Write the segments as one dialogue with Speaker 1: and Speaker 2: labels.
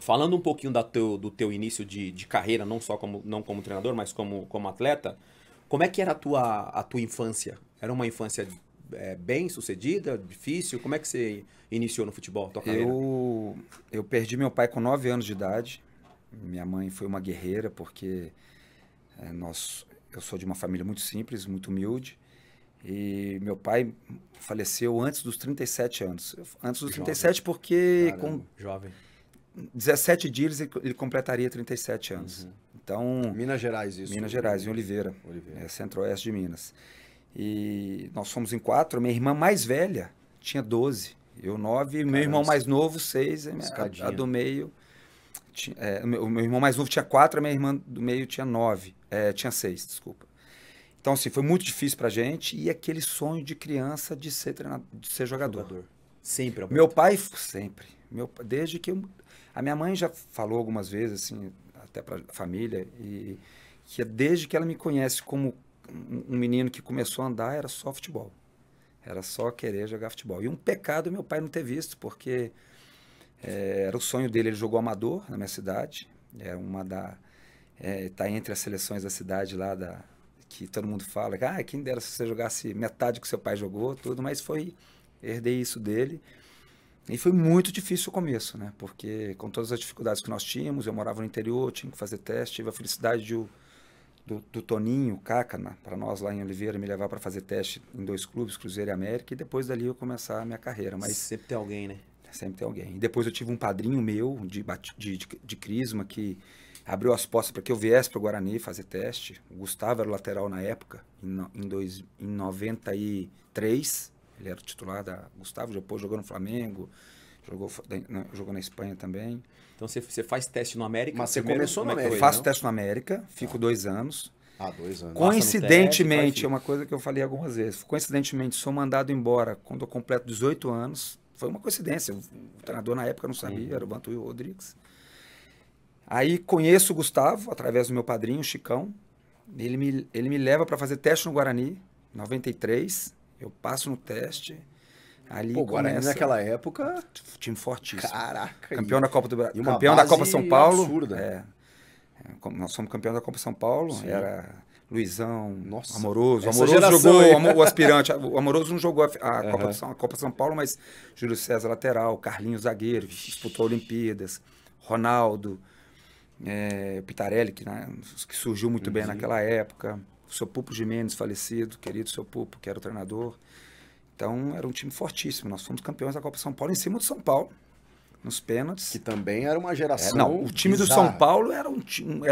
Speaker 1: Falando um pouquinho do teu início de carreira, não só não como treinador, mas como atleta, como é que era a tua infância? Era uma infância bem sucedida, difícil? Como é que você iniciou no futebol, tua carreira?
Speaker 2: Eu perdi meu pai com 9 anos de idade. Minha mãe foi uma guerreira, porque eu sou de uma família muito simples, muito humilde. E meu pai faleceu antes dos 37 anos. Antes dos
Speaker 1: Jovem.
Speaker 2: 37 porque
Speaker 1: Caramba, jovem.
Speaker 2: 17 dias ele completaria 37 anos.
Speaker 1: Uhum.
Speaker 2: Então,
Speaker 3: Minas Gerais, isso.
Speaker 2: Minas Gerais, em Oliveira,
Speaker 3: Oliveira.
Speaker 2: centro-oeste de Minas. E nós fomos em 4. Minha irmã mais velha tinha 12, eu 9, meu irmão mais novo 6, a do meio... o meu irmão mais novo tinha 4, a minha irmã do meio tinha 9, tinha 6, desculpa. Então, assim, foi muito difícil pra gente e aquele sonho de criança de ser treinador, de ser jogador.
Speaker 1: Sempre, Alberto.
Speaker 2: Meu pai, sempre. Desde que a minha mãe já falou algumas vezes, assim, até pra família, e que desde que ela me conhece como um menino que começou a andar, era só futebol. Era só querer jogar futebol. E um pecado meu pai não ter visto, porque era o sonho dele. Ele jogou amador na minha cidade. Tá entre as seleções da cidade lá, que todo mundo fala, quem dera se você jogasse metade que seu pai jogou, tudo, mas herdei isso dele. E foi muito difícil o começo, né? Porque com todas as dificuldades que nós tínhamos, eu morava no interior, tinha que fazer teste, tive a felicidade do Toninho, Caca, para nós lá em Oliveira, me levar para fazer teste em 2 clubes, Cruzeiro e América, e depois dali eu começar a minha carreira. Mas
Speaker 1: sempre tem alguém, né?
Speaker 2: Sempre tem alguém. E depois eu tive um padrinho meu de Crisma que abriu as portas para que eu viesse para o Guarani fazer teste. O Gustavo era o lateral na época, em 93. Ele era o titular da Gustavo, depois jogou no Flamengo, jogou na Espanha também.
Speaker 1: Então você faz teste no América?
Speaker 3: Mas você começou no América?
Speaker 2: Eu faço teste no América, fico 2 anos.
Speaker 3: 2 anos.
Speaker 2: Coincidentemente, é uma coisa que eu falei algumas vezes, coincidentemente sou mandado embora quando eu completo 18 anos. Foi uma coincidência, o treinador na época não sabia, era o Vantuil Rodrigues. Aí conheço o Gustavo, através do meu padrinho, o Chicão. Ele me leva para fazer teste no Guarani, 93. Eu passo no teste. Ali
Speaker 3: o Guarani naquela época...
Speaker 2: Time fortíssimo.
Speaker 3: Caraca.
Speaker 2: Campeão da Copa do Brasil.
Speaker 3: Campeão
Speaker 2: da Copa São Paulo.
Speaker 3: Absurda.
Speaker 2: Nós somos campeão da Copa São Paulo.
Speaker 3: Sim.
Speaker 2: Era Luizão,
Speaker 3: Nossa,
Speaker 2: Amoroso.
Speaker 3: Essa
Speaker 2: Amoroso
Speaker 3: geração,
Speaker 2: jogou o aspirante. O Amoroso não jogou a Copa São Paulo, mas Júlio César lateral, Carlinhos zagueiro, disputou Olimpíadas, Ronaldo, Pitarelli, que surgiu muito bem naquela época, o seu Pupo Gimenez, falecido, querido seu Pupo, que era o treinador. Então, era um time fortíssimo. Nós fomos campeões da Copa São Paulo em cima do São Paulo, nos pênaltis.
Speaker 3: Que também era uma geração
Speaker 2: o time
Speaker 3: bizarra.
Speaker 2: do São Paulo era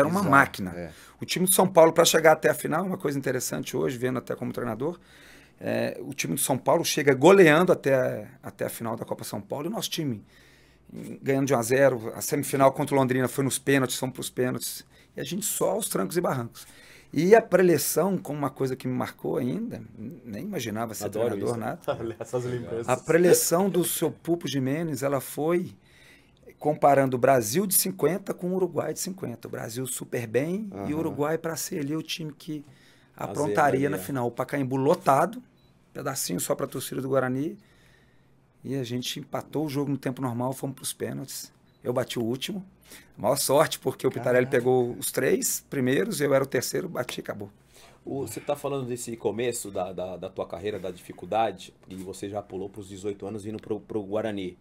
Speaker 2: uma máquina. O time do São Paulo, para chegar até a final, uma coisa interessante hoje, vendo até como treinador, o time do São Paulo chega goleando até a final da Copa São Paulo, e o nosso time ganhando de 1-0, a semifinal contra o Londrina foi nos pênaltis, fomos para os pênaltis, e a gente só aos trancos e barrancos. E a preleção, como uma coisa que me marcou ainda, nem imaginava ser treinador, nada.
Speaker 1: Essas lembranças.
Speaker 2: A preleção do seu Pupo Gimenez, ela foi comparando o Brasil de 50 com o Uruguai de 50. O Brasil super bem e o Uruguai para ser ali o time que aprontaria na final. O Pacaembu lotado, pedacinho só para a torcida do Guarani. E a gente empatou o jogo no tempo normal, fomos para os pênaltis. Eu bati o último. Maior sorte, porque o Pitarelli pegou os 3 primeiros, eu era o terceiro, bati e acabou.
Speaker 1: Você está falando desse começo da tua carreira, da dificuldade, e você já pulou para os 18 anos vindo para o Guarani.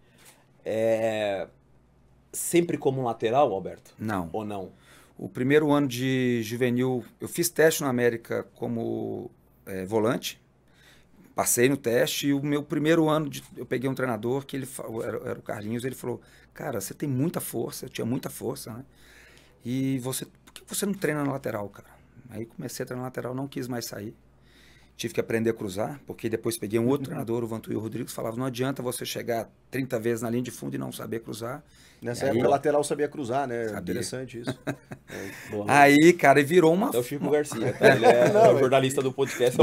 Speaker 1: Sempre como um lateral, Alberto?
Speaker 2: Não.
Speaker 1: Ou não?
Speaker 2: O primeiro ano de juvenil, eu fiz teste no América como volante. Passei no teste e o meu primeiro ano, eu peguei um treinador que era o Carlinhos, ele falou, cara, você tem muita força, eu tinha muita força, né? E por que você não treina na lateral, cara? Aí comecei a treinar na lateral, não quis mais sair. Tive que aprender a cruzar, porque depois peguei um outro treinador, o Vantuil Rodrigues, falava, não adianta você chegar 30 vezes na linha de fundo e não saber cruzar.
Speaker 3: Nessa época, lateral sabia cruzar, né?
Speaker 2: Sabia.
Speaker 3: Interessante isso.
Speaker 2: Aí, cara, virou uma...
Speaker 1: É o Chico Garcia, ele é o jornalista do podcast.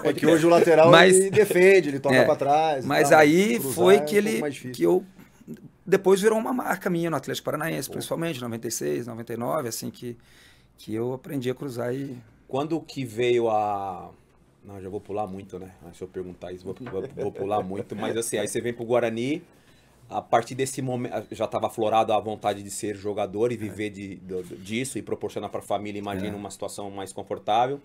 Speaker 3: É que hoje o lateral ele defende, ele toca pra trás.
Speaker 2: Mas aí foi que eu... Depois virou uma marca minha no Atlético Paranaense, principalmente, 96, 99, assim, que eu aprendi a cruzar e...
Speaker 1: Quando que veio a... Não, já vou pular muito, né? Se eu perguntar isso, vou pular muito. Mas assim, aí você vem pro Guarani, a partir desse momento, já estava aflorado a vontade de ser jogador e viver disso e proporcionar para a família, imagina, uma situação mais confortável.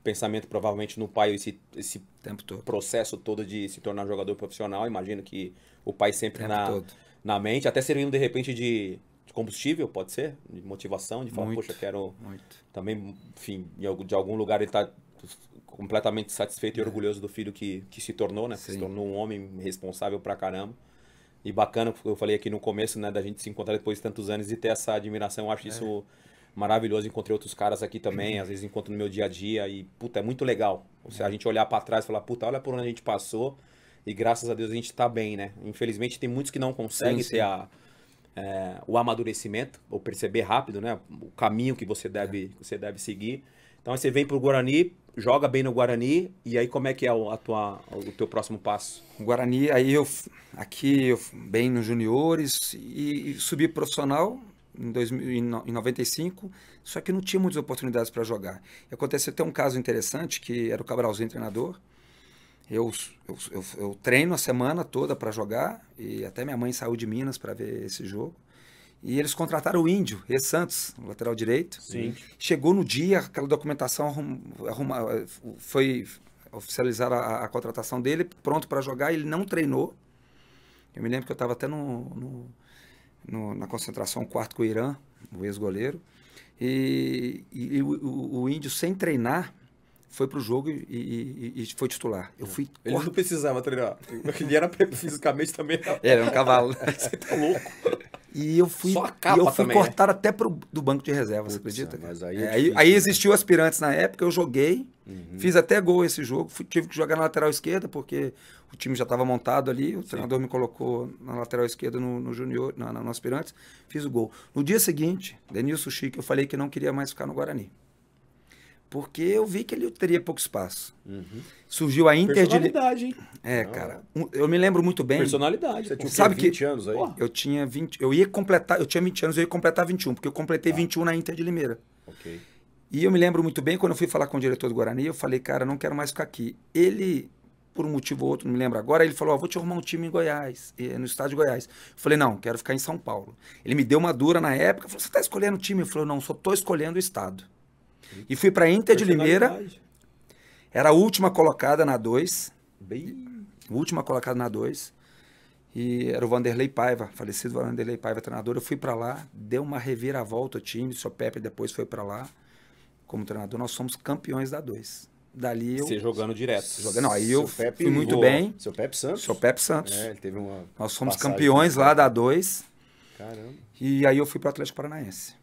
Speaker 1: Pensamento provavelmente no pai, esse
Speaker 2: tempo todo.
Speaker 1: Processo todo de se tornar jogador profissional. Imagino que o pai sempre na mente, até servindo de repente de combustível, pode ser? De motivação, de falar, poxa, quero também, enfim, de algum lugar ele está completamente satisfeito e orgulhoso do filho que se tornou, né? Se tornou um homem responsável pra caramba. E bacana, eu falei aqui no começo, né, da gente se encontrar depois de tantos anos e ter essa admiração. Eu acho isso maravilhoso. Encontrei outros caras aqui também, às vezes encontro no meu dia a dia e, puta, é muito legal. A gente olhar pra trás e falar, puta, olha por onde a gente passou e graças a Deus a gente tá bem, né? Infelizmente tem muitos que não conseguem ter o amadurecimento, ou perceber rápido, né, o caminho que você deve seguir. Então aí você vem pro Guarani, joga bem no Guarani, e aí como é que é o teu próximo passo?
Speaker 2: O Guarani, aí eu bem nos juniores e subi profissional em 95, só que não tinha muitas oportunidades para jogar. E aconteceu até um caso interessante, que era o Cabralzinho treinador. Eu treino a semana toda para jogar, e até minha mãe saiu de Minas para ver esse jogo. E eles contrataram o Índio, Santos, o lateral direito.
Speaker 1: Sim.
Speaker 2: Chegou no dia, aquela documentação foi oficializar a contratação dele, pronto para jogar, ele não treinou. Eu me lembro que eu estava até na concentração, quarto com o Irã, o ex-goleiro. E o Índio, sem treinar, foi pro jogo e foi titular.
Speaker 1: Ele não precisava treinar. Ele era fisicamente também.
Speaker 2: Era um cavalo.
Speaker 1: Você tá louco.
Speaker 2: E eu fui cortado até do banco de reserva, você acredita?
Speaker 3: Mas
Speaker 2: aí existiu aspirantes na época, eu joguei, fiz até gol esse jogo, tive que jogar na lateral esquerda, porque o time já estava montado ali, o treinador me colocou na lateral esquerda no junior, no aspirantes, fiz o gol. No dia seguinte, Denilson Chique, eu falei que não queria mais ficar no Guarani. Porque eu vi que ele teria pouco espaço. Surgiu a Inter de...
Speaker 1: Personalidade, hein?
Speaker 2: Cara. Eu me lembro muito bem.
Speaker 1: Personalidade.
Speaker 3: Você tinha 20 anos aí?
Speaker 2: Eu tinha 20. Eu tinha 20 anos, eu ia completar 21, porque eu completei 21 na Inter de Limeira.
Speaker 3: Ok.
Speaker 2: E eu me lembro muito bem, quando eu fui falar com o diretor do Guarani, eu falei, cara, não quero mais ficar aqui. Ele, por um motivo ou outro, não me lembro agora, ele falou, vou te arrumar um time em Goiás, no estado de Goiás. Eu falei, não, quero ficar em São Paulo. Ele me deu uma dura na época, falou, você tá escolhendo o time? Eu falei, não, só tô escolhendo o estado. E fui para Inter de Limeira, era a última colocada na 2, e era o Vanderlei Paiva, falecido Vanderlei Paiva, treinador. Eu fui para lá, deu uma reviravolta o time, o seu Pepe depois foi para lá como treinador, nós somos campeões da 2. Dali eu...
Speaker 1: Você jogando direto.
Speaker 2: Não, aí eu fui muito bem.
Speaker 3: Seu Pepe Santos?
Speaker 2: Seu Pepe Santos.
Speaker 3: Ele teve uma
Speaker 2: nós fomos campeões lá da 2.
Speaker 3: Caramba.
Speaker 2: E aí eu fui para o Atlético Paranaense.